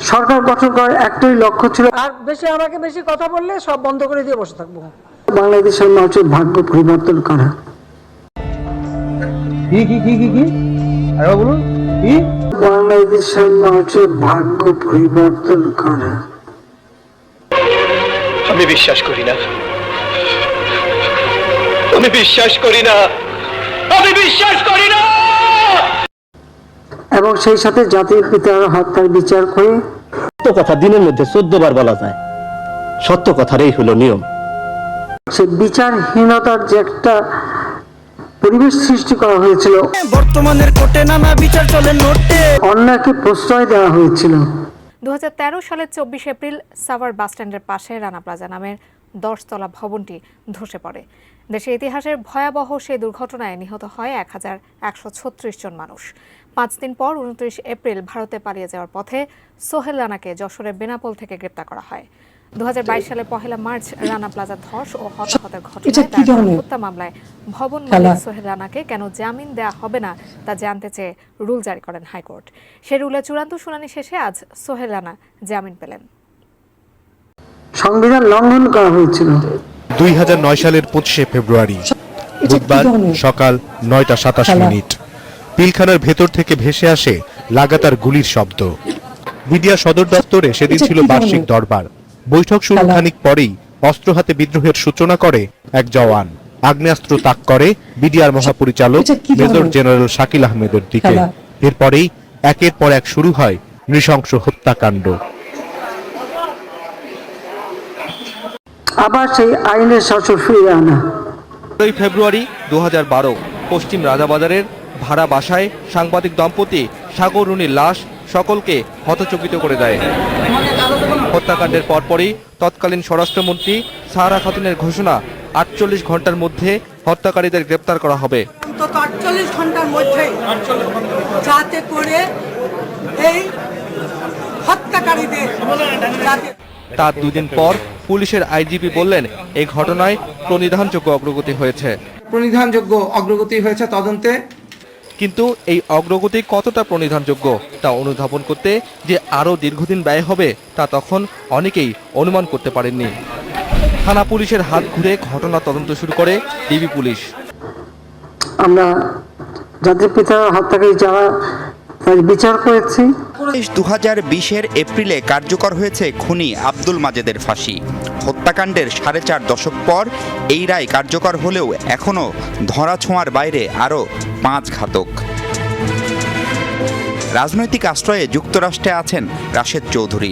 সরকার গঠন করার একটাই লক্ষ্য ছিল, আর আমাকে বেশি কথা বললে সব বন্ধ করে দিয়ে বসে থাকবো। বাংলাদেশের মানুষের ভাগ্য পরিবর্তন করা। কি আরে বলুন কি? বাংলাদেশের মানুষের ভাগ্য পরিবর্তন করা। আমি বিশ্বাস করি না, আমি বিশ্বাস করি না, আমি বিশ্বাস করি না। এবং সেই সাথে জাতির পিতার হত্যার বিচার করে। সত্য কথা দিনের মধ্যে 14 বার বলা যায়, সত্য কথার এই হলো নিয়ম। সে বিচারহীনতার যে একটা পরিবেশ সৃষ্টি করা হয়েছিল, বর্তমানের কোর্টে নানা বিচার চলে নোটে, অন্যকে প্রশ্রয় দেওয়া হয়েছিল। 2013 সালের 24 এপ্রিল সাভার বাসস্ট্যান্ডের পাশে রানা প্লাজা নামের 10 তলা ভবনটি ধসে পড়ে। দেশের ইতিহাসের ভয়াবহ সেই দুর্ঘটনায় নিহত হয় 1136 জন মানুষ। 5 দিন পর 29 এপ্রিল ভারতে পালিয়ে যাওয়ার পথে সোহেল রানাকে যশোরের বেনাপোল থেকে গ্রেপ্তার করা হয়। 2022 সালের 1 মার্চ রানা প্লাজা ধস ও হতাহতের ঘটনায় তার হত্যা মামলায় ভবন মালিক সোহেল রানাকে কেন জামিন দেওয়া হবে না তা জানতে চেয়ে রুল জারি করেন হাইকোর্ট। সে রুলের চূড়ান্ত শুনানি শেষে আজ সোহেল রানা জামিন পেলেন। সংবিধান লঙ্ঘন করা হয়েছিল। 2009 সালের 25 ফেব্রুয়ারি বুধবার সকাল 9টা 27 মিনিট পিলখানার ভেতর থেকে ভেসে আসে লাগাতার গুলির শব্দ। বিডিআর সদর দপ্তরে সেদিন ছিল বার্ষিক দরবার। বৈঠক শুরু খানিক পরেই অস্ত্র হাতে বিদ্রোহের সূচনা করে এক জওয়ান। আগ্নেয়াস্ত্র তাক করে বিডিআর মহাপরিচালক মেজর জেনারেল শাকিল আহমেদের দিকে। এরপরেই একের পর এক শুরু হয় নৃশংস হত্যাকাণ্ড। আবার সেই আইনের শাসন ফিরিয়ে আনা। 8 ফেব্রুয়ারি 2012 পশ্চিম রাজাবাজারের ভাড়া বাসায় সাংবাদিক দম্পতি সাগর রুনির লাশ সকলকে হতচকিত করে দেয়। হত্যাকাণ্ডের পরপরই তৎকালীন স্বরাষ্ট্রমন্ত্রী সাহারা খাতুনের ঘোষণা 48 ঘন্টার মধ্যে হত্যাকারীদের গ্রেপ্তার করা হবে। 48 ঘন্টার মধ্যে যাতে করে এই হত্যাকারীদের। তার 2 দিন পর পুলিশের আইজিপি বললেন এই ঘটনায় প্রণিধানযোগ্য অগ্রগতি হয়েছে। তদন্তে, কিন্তু এই অগ্রগতি কতটা প্রণিধানযোগ্য তা অনুধাবন করতে যে আরও দীর্ঘদিন ব্যয় হবে তা তখন অনেকেই অনুমান করতে পারেননি। থানা পুলিশের হাত ঘুরে ঘটনা তদন্ত শুরু করে ডিবি পুলিশ। আমরা জাতির পিতার হত্যাকারী যারা বিচার করেছি। 2020-এর এপ্রিলে কার্যকর হয়েছে খুনি আব্দুল মাজেদের ফাঁসি। হত্যাকাণ্ডের 4.5 দশক পর এই রায় কার্যকর হলেও এখনও ধরাছোঁয়ার বাইরে আরও 5 ঘাতক। রাজনৈতিক আশ্রয়ে যুক্তরাষ্ট্রে আছেন রাশেদ চৌধুরী।